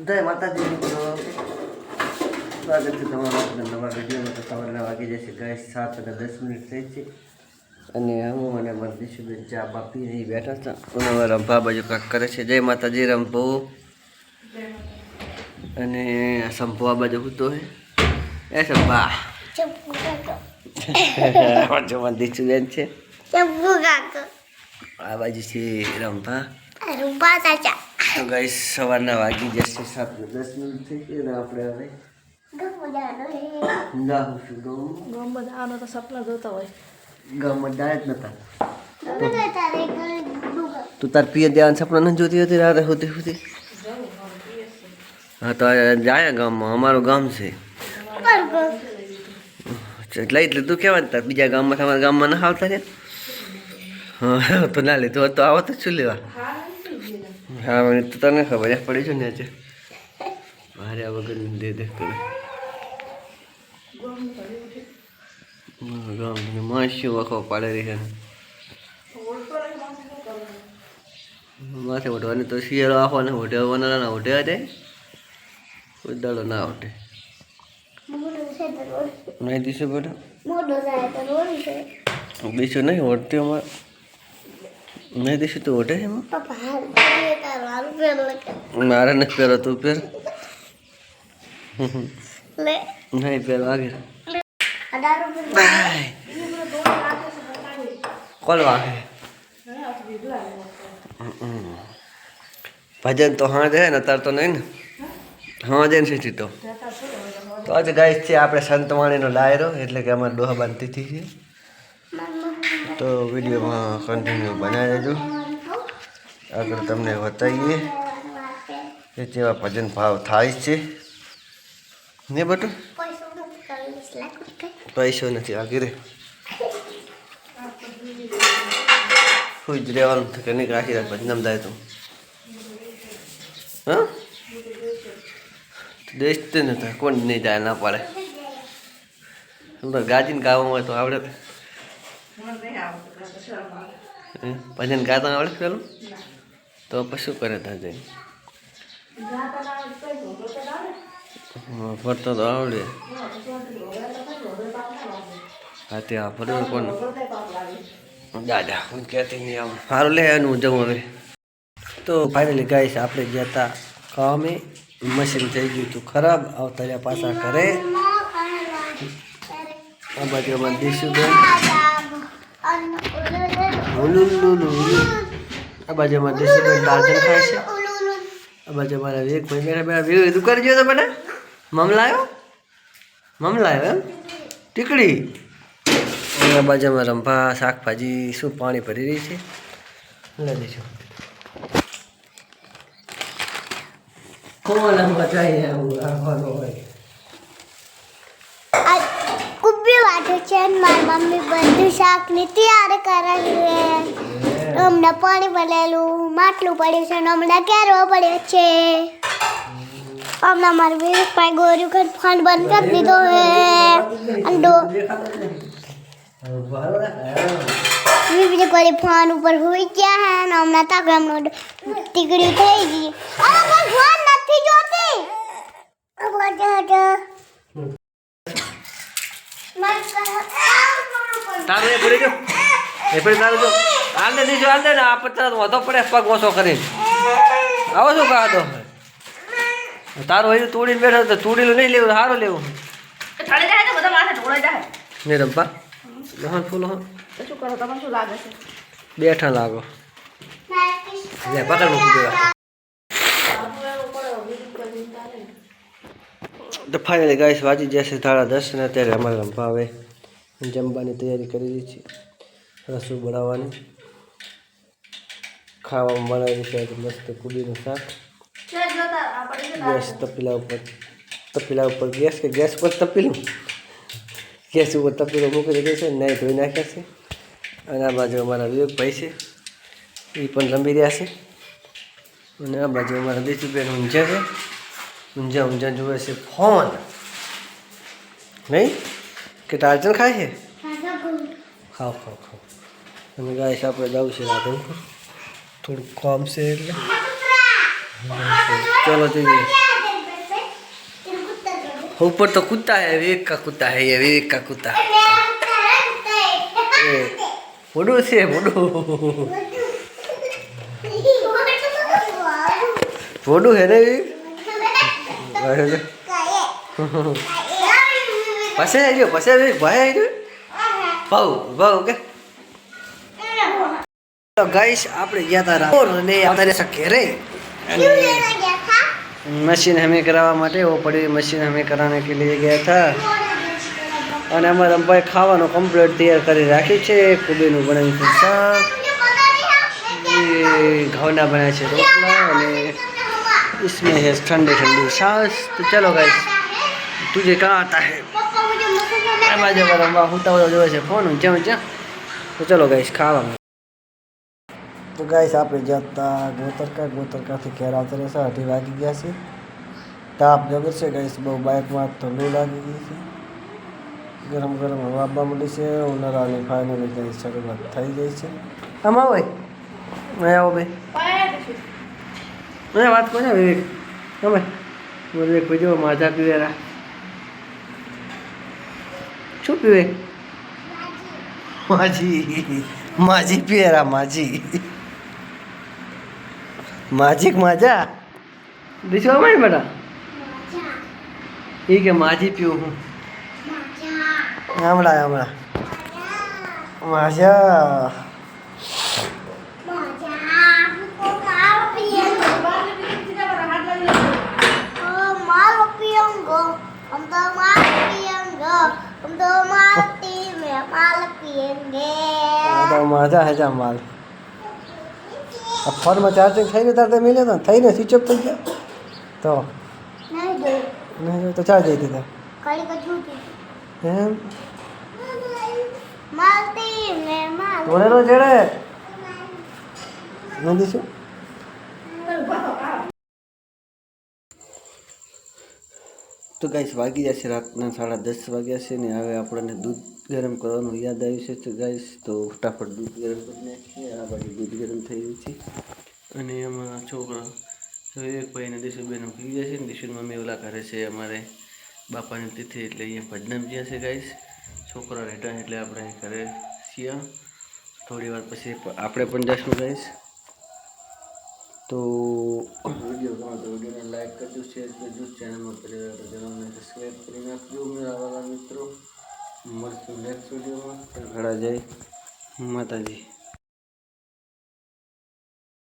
જય માતાજી મિત્રો, સ્વાગત છે તમારું આપણા નવા વિડીયોમાં. તો સવારના વાગી જશે ગાય 7:10 થઈ છે અને હું અને મારા દીશુબેન ચા બાપી રહી બેઠા હતા. અને રંભા બાજુ કાંક કરે છે. જય માતાજી રંભો. અને સંભો આ બાજુ હું તો હે એ સંભા જો મારા દીશુબેન છે. આ બાજુ છે રંભા. તો ગાઈસ સવારના વાગી જશે 7:10 થઈ છે અને આપણે હવે ગામમાં તો સપના જોતા હોય. ગામમાં જાય જ નતા. તું તાર પિયર દેવાનું સપના નથી જોતી હતી રાતે હોતી હોતી? હા તો જાય ગામમાં. અમારું ગામ છે એટલે તું કહેવાય તાર બીજા ગામમાં તમારા ગામમાં ના આવતા ને? હા તો ના લીધું તો આવો તો શું લેવા? હા મને તો તને ખબર પડી છે ને આજે મારે આ વગર દે દે કરે માસી વખો પાડે રહી છે. માથે ઉઠવાની તો શિયાળો આખોને ઉઠવાના ના ઉઠ્યા જાય ઉદાડો ના ઉઠે નહીં દીશો બેટા દીશો નહીં ઉઠતી અમારે નહીં દીશું તું ઓઢે એમાં મારે નથી પહેરો તું પહેર નહીં પહેરો આગળ કોલ વાગે ભજન તો હા જાય ને અત્યારે તો નહીં ને હા જાય ને સીધી તો આજે ગાઈસ છે આપણે સંતવાણીનો ડાયરો એટલે કે અમારે ડોહાબાન તિથિ છે તો વિડીયોમાં કન્ટિન્યુ બનાવી દેજો. આગળ તમને બતાવીએ કે જેવા ભજન ભાવ થાય છે ને બટું પૈસો નથી આગળ સુઈ જ રહેવાનું કે નહીં આખી રાત ભજનામ જાય તો હા દેશ તો નથી કોણ નહીં જાય ના પાડે ગાજીને ગાવામાં તો આવડે ભજન ગાતા આવડે પેલું તો પછી શું કરે ત્યાં જઈને ફરતો તો આવડે. હા ત્યાં ફરવું કોણ દાદા હું કહેતી નહીં આવું સારું લે એનું જવું હવે. તો ફાઇનલી ગાઈસ આપણે ગયા હતા કામે મશીન થઈ ગયું હતું ખરાબ આવતા રહ્યા પાછા કરે. આ બાજુ અમારે દીશુબેન આ બાજુ અમારે દીશુબેન ટાર્જન ખાય છે. આ બાજુ અમારા એક ભાઈ બેઠા બેઠા વિડીયો તું કરી જોયો તો બેટા મમ લાવ્યો એમ ટીકડી. આ બાજુ અમારે રંભા શાકભાજી શું પાણી ભરી રહી છે લઈ દઈશું. કોણ બચાવી રાખવાનો હોય કુબ્બી વાટે છે મારી મમ્મી બધું શાક ની તૈયાર કરેલી છે. હમણાં પાણી ભરેલું માટલું પડ્યું છે ને હમણાં કેરો પડ્યો છે. હમણાં મારી વિવેકભાઈ ગોર્યું કે ફોન બંધ કરી દીધો હે અંડો વિવેકભાઈ ફોન ઉપર હોઈ ગયા હે ને હમણાં તક હમણાં ટીકડી થઈ ગઈ. અરે ફોન નથી જોતી તારું એ ભરી જો એ પણ તારું જો હાલ દે દીજો હાલ દે ને આ પત્તા વધો પડે પગ ઓછો કરીને આવો શું કહા તો તારું હોય તોડીને બેઠો તો તોડીલું નહીં લેવું સારું લેવું નહીં રંપા લહન ફૂલ લહન શું કરો તમને શું લાગે છે? બેઠા લાગો લે પકડ મૂકી દેવા. તો ફાઇનલી ગાઈસ વાગી જશે 10:30 ને અત્યારે અમારે રંભા હવે જમવાની તૈયારી કરી છે. રસોઈ બનાવવાની ખાવામાં બનાવી છે મસ્ત કુડીનું શાક. ગેસ તપેલા ઉપર ગેસ કે ગેસ પર તપેલું ગેસ ઉપર તપેલો મૂકી દીધો છે નહીં ધોઈ નાખ્યા છે. અને આ બાજુ અમારા વિવેકભાઈ છે એ પણ રમી રહ્યા છે. અને આ બાજુ અમારા દીશુબેન ઊંઝા છે ઊંઝા જુએ છે ફોન નહીં કે ટાર્જન ખાય છે. ખાઓ અને ગાઈસ આપણે જવું છે રાધનપુર થોડુંક કામ છે એટલે चलो चाहिए ऊपर तो कुत्ता है विवेक का कुत्ता है ये विवेक का कुत्ता फोटो से फोटो फोटो है रे पसे आई भाई आई भाऊ भाऊ के तो गाइस आपने गया था और ने आता रे घेरे मशीन हमें करावा माटे वो पड़ी मशीन हमें कराने के लिए गया था અને અમારા ભાઈ ખાવાનો કમ્પ્લીટ તૈયાર કરી રાખી છે કુબીનું બનાવ્યું છે શાક ઘઉંના બનાવે છે રોટલા અને इसमें है ठंडी ठंडी छाछ तो चलो गाइस तुझे कहाँ आता है होता जो है फोन ज्यों ज्यां तो चलो गाइस खावा तो गाइस आप जता गोतरका थी घेर आवता रहेશે 8 વાગી ગયા છે તાપ જબર છે ગાइस બહુ બાઇકમાં તો લૂ લાગી ગઈ છે ગરમ ગરમ હવા આવવા માંડી છે ઉનાળાની ફાઇનલી ગાइस શરૂઆત થઈ ગઈ છે આમાં હોય મેં આવો ભાઈ મને વાત કોને વિવેક તમે વિવેક બીજો માજા પીવેરા શું પીવે માજી માજી પીવેરા માજી माजिक माजा दिशवा में बेटा ठीक है माजी पियो हूँ आमड़ा आमड़ा माजा माजा है जा माल अब फोन में चार्जिंग થઈ ને તારે મિલે તો થઈને સ્વિચ ઓફ થઈ ગયા તો નહીં તો ચાર્જ થઈ દીધા કડી કચૂતી એમ માલતી મે માલ તોરેલો જેડે નદી શું તો ગાઈસ વાગી જશે રાતના 10:30 વાગ્યા છે ને હવે આપણને દૂધ ગરમ કરવાનું યાદ આવ્યું છે તો ગાઈસ તો ફટાફટ દૂધ ગરમ કરી નાખીએ આ બાજુ દૂધ ગરમ થઈ ગયું છે અને એમાં છોકરા એક ભાઈને દિશુબેન પી જાય છે ને દિશુની મમ્મી ઓલા કરે છે અમારે બાપાની તિથિ એટલે અહીંયા ભજનામ જ્યાં છે ગાઈસ છોકરા રહેતા એટલે આપણે ઘરે છીએ થોડી વાર પછી આપણે પણ જઈશું ગાઈસ तो वीडियो गमा तो वीडियो ने लाइक करजो शेयर करजो चैनल में पहले तो चैनल ने सब्सक्राइब કરી નાખજો मेरा वाला मित्रों મળશું નેક્સ્ટ વિડિયોમાં ઘડા જય માતાજી।